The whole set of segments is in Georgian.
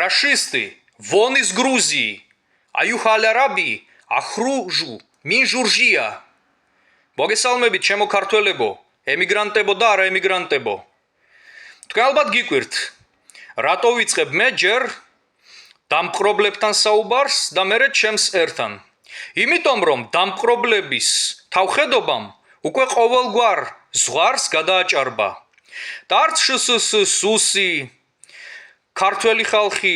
Рашисты, вон из Грузии, Аюхаль Араби, Ахружу, Мин Журжия. მოგესალმებით ჩემო ქართველებო, ემიგრანტებო და არა ემიგრანტებო. თქვენ ალბათ გიკვირთ, რატო ვიწყებ მე ჯერ დამპყრობლებთან საუბარს და მერე ჩემს ერთან. იმიტომ რომ დამპყრობლების თავხედობამ უკვე ყოველგვარ ზღვარს გადააჭარბა. და არც შსს, სუსი, ქართველი ხალხი,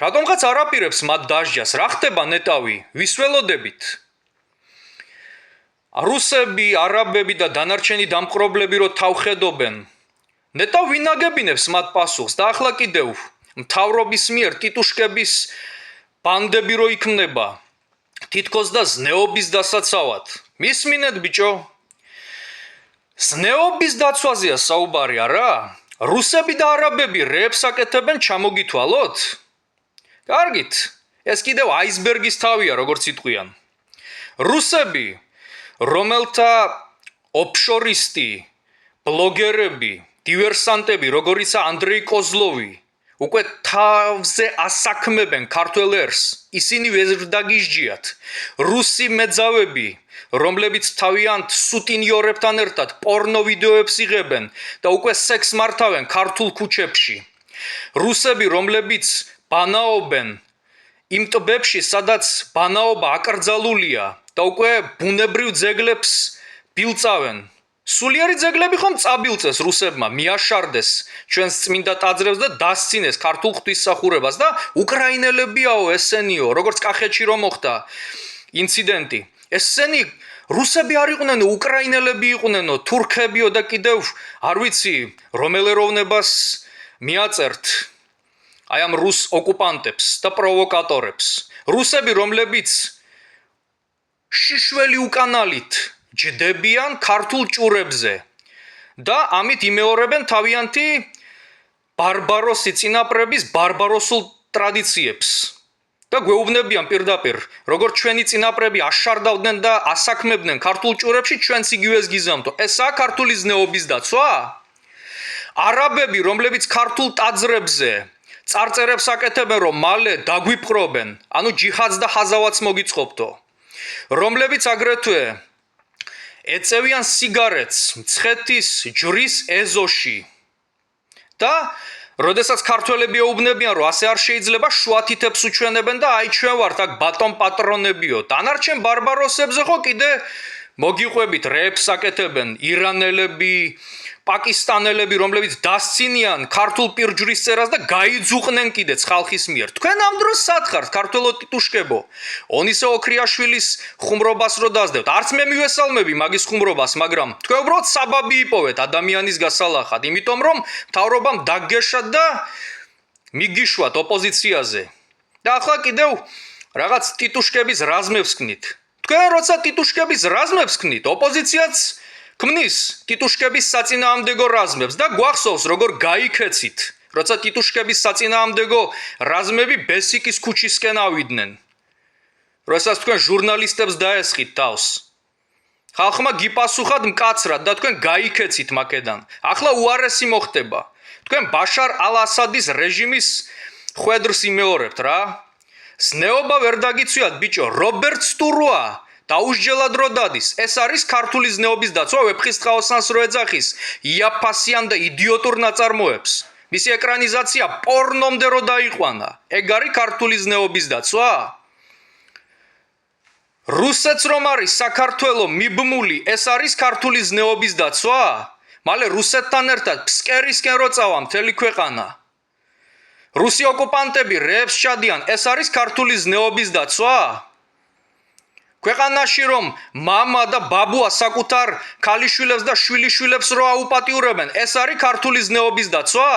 რატომღაც არ აპირებს მათ დასჯას, რა ხდება ნეტავი, ვის ველოდებით? რუსები, არაბები და დანარჩენი დამპყრობლები რო თავხედობენ. ნეტავ ვინ აგებინებს მათ პასუხს და ახლა კიდევ მთავრობის მიერ ტიტუშკების ბანდები რო იქმნება, თითქოს და ზნეობის დასაცავად. მისმინეთ ბიჭო? ზნეობის დაცვაზეა საუბარი, არა? რუსები და არაბები რეებს აკეთებენ ჩამოგითვალოთ? კარგით, ეს კიდევ აისბერგის თავია, როგორც იტყვიან. რუსები, რომელთა ოფშორისტი, ბლოგერები, დივერსანტები, როგორიცაა ანდრეი კოზლოვი, უკვე თავზე ასაქმებენ ქართველ ერს, ისინი ვერ დაგიჟჯიათ. რუსი მეძავები, რომლებიც თავიანთ სუტინიორებთან ერთად პორნო ვიდეოებს იღებენ და უკვე სექს მართავენ ქართულ ქუჩებში. რუსები, რომლებიც ბანაობენ იმ ტბებში, სადაც ბანაობა აკრძალულია და უკვე ბუნებრივ ძეგლებს ბილწავენ. სულიერი ძეგლები ხომ წაბილწეს რუსებმა, მიაშარდეს ჩვენს წმინდა ტაძრებს და დასცინეს ქართულ ღვთისმსახურებას და უკრაინელებიაო ესენიო, როგორც კახეთში რომ მოხდა ინციდენტი. ესენი რუსები არ იყვნენ, უკრაინელები იყვნენო, თურქებიო და კიდევ არ ვიცი რომელ ეროვნებას მიაწერთ აი ამ რუს ოკუპანტებს და პროვოკატორებს. რუსები, რომლებიც შიშველი უკანალით ჯდებიან ქართულ ჭურებზე და ამით იმეორებენ თავიანთი ბარბაროსი წინაპრების ბარბაროსულ ტრადიციებს და გვეუბნებიან პირდაპირ, როგორც ჩვენი წინაპრები აშარდავდნენ და ასაქმებდნენ ქართულ ჭურებში, ჩვენც იგივეს გიზამთო. ესაა ქართული ზნეობის დაცვა? არაბები, რომლებიც ქართულ ტაძრებზე წარწერებს აკეთებენ, რომ მალე დაგვიპყრობენ, ანუ ჯიჰადს და ხაზავაც მოგიწყობთო. რომლებიც აგრეთვე ეწევიან სიგარეტს მცხეთის ჯვრის ეზოში და როდესაც ქართველები ეუბნებიან, რომ ასე არ შეიძლება, შუათითებს უჩვენებენ და აი ჩვენ ვართ აქ ბატონ პატრონებიო. დანარჩენ ბარბაროსებზე ხო კიდე მოგიყვებით, რეებს აკეთებენ ირანელები, პაკისტანელები, რომლებიც დასცინიან ქართულ პირჯვრის წერას და გაიძუყნენ კიდეც ხალხის მიერ. თქვენ ამ დროს სად ხართ, ქართველო ტიტუშკებო? ონისე ოქრიაშვილის ხუმრობას რო დაძდევთ. არც მე მივესალმები მაგის ხუმრობას, მაგრამ თქვენ უბრალოდ საბაბი იპოვეთ ადამიანის გასალახად, იმიტომ რომ მთავრობამ დაგგეშათ და მიგიშვათ ოპოზიციაზე. და ახლა კიდევ რაღაც ტიტუშკების რაზმებს ქნით. თქვენ როცა ტიტუშკების რაზმებს ქნით, ოპოზიციაც ქმნის ტიტუშკების საწინააღმდეგო რაზმებს და გვახსოვს როგორ გაიქეცით, როცა ტიტუშკების საწინააღმდეგო რაზმები ბესიკის ქუჩისკენ ავიდნენ. როდესაც თქვენ ჟურნალისტებს დაესხით თავს. ხალხმა გიპასუხათ მკაცრად და თქვენ გაიქეცით მაკედან. ახლა უარესი მოხდება. თქვენ ბაშარ ალ-ასადის რეჟიმის ხვედრს იმეორებთ რა. ზნეობა ვერ დაგიცვიათ ბიჭო, რობერტ სტურუა დაუსჯელად რო დადის. ეს არის ქართული ზნეობის დაცვა, ვეფხისტყაოსანს რო ეძახის იაფასიან და იდიოტურ ნაწარმოებს. მისი ეკრანიზაცია პორნომდე რო დაიყვანა. ეგ არის ქართული ზნეობის დაცვა? რუსეთს რომ არის საქართველო მიბმული, ეს არის ქართული ზნეობის დაცვა? მალე რუსეთთან ერთად ფსკერისკენ რო წავა მთელი ქვეყანა. რუსი ოკუპანტები რეებს ჩადიან, ეს არის ქართული ზნეობის დაცვა? ქვეყანაში რომ მამა და ბაბუა საკუთარ ქალიშვილებს და შვილიშვილებს რო აუპატიურებენ, ეს არის ქართული ზნეობის დაცვა?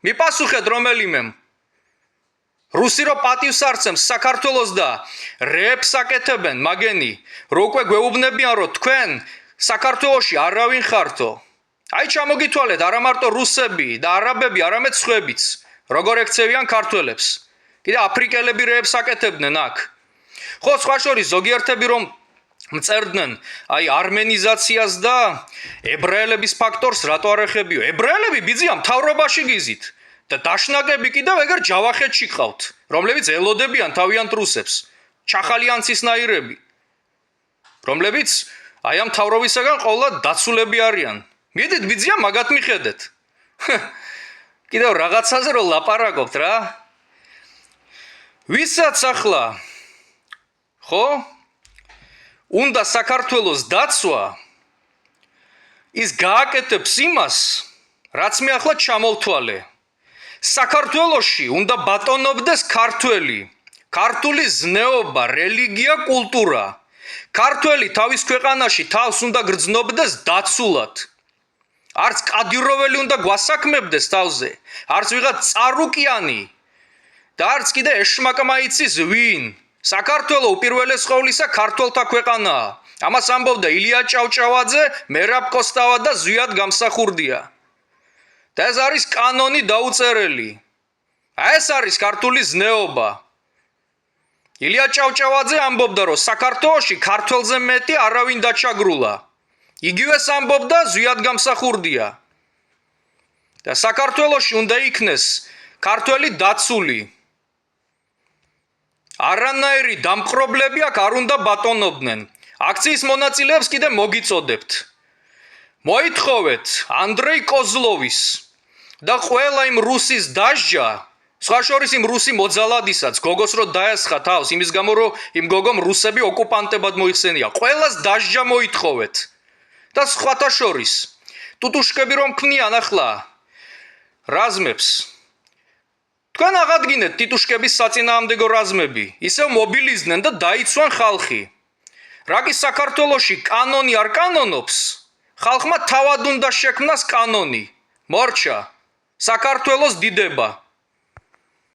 მიპასუხეთ რომელიმემ. რუსი რო პატივს არცემს საქართველოს და რეებს აკეთებენ მაგენი, რო უკვე გვეუბნებიან, რომ თქვენ საქართველოში არავინ ხართო. აი ჩამოგითვალეთ, არა მარტო რუსები და არაბები, არამედ სხვებიც, როგორ ექცევიან ქართველებს. კიდე აფრიკელები რეებს აკეთებდნენ აქ. ხო, სხვა შორის ზოგიერთები რომ მწერდნენ აი არმენიზაციას და ებრაელების ფაქტორს რატო არ ეხებიო? ებრაელები ბიძია მთავრობაში გიზით. და დაშნაკები კიდევ ეგარ ჯავახეთში ყავთ, რომლებიც ელოდებიან თავიანთ რუსებს, ჩახალიანცისნაირები, რომლებიც აი ამ მთავრობისაგან ყოლა დაცულები არიან. მიდით ბიძია მაგათ მიხედეთ. კიდევ რაღაცაზე რო ლაპარაკობთ რა. ვისაც ახლა ხო? უნდა საქართველოს დაცვა ის გააკეთებს იმას, რაც მე ახლა ჩამოვთვალე. საქართველოში უნდა ბატონობდეს ქართული ზნეობა, რელიგია, კულტურა. ქართველი თავის ქვეყანაში თავს უნდა გრძნობდეს დაცულად. არც კადიროველი უნდა გვასაქმებდეს თავზე, არც ვიღაც წარუკიანი და არც კიდე ეშმაკმაიცის ვინ. საქართველო უპირველეს ყოვლისა ქართველთა ქვეყანაა. ამას ამბობდა ილია ჭავჭავაძე, მერაბ კოსტავა და ზვიად გამსახურდია. და ეს არის კანონი დაუწერელი. ეს არის ქართული ზნეობა. ილია ჭავჭავაძე ამბობდა, რომ საქართველოში ქართველზე მეტი არავინ დაჩაგრულა. იგივეს ამბობდა ზვიად გამსახურდია. და საქართველოში უნდა იქნეს ქართველი დაცული. არანაირი დამპყრობლები აქ არ უნდა ბატონობდნენ. აქციის მონაწილეებს კიდე მოგიწოდებთ. მოითხოვეთ ანდრეი კოზლოვის და ყველა იმ რუსის დასჯა, სხვა შორის იმ რუსი მოძალადისაც, გოგოს რო დაესხა თავს, იმის გამო რომ იმ გოგომ რუსები ოკუპანტებად მოიხსენია. ყველას დასჯა მოითხოვეთ. და სხვათა შორის, ტუტუშკები რომ ქმნიან ახლა რაზმებს. თქვენ აღადგინეთ ტიტუშკების საწინააღმდეგო რაზმები, ისევ მობილიზდნენ და დაიცვან ხალხი. რა კი საქართველოში კანონი არ კანონობს, ხალხმა თავად უნდა შექმნას კანონი. მორჩა, საქართველოს დიდება.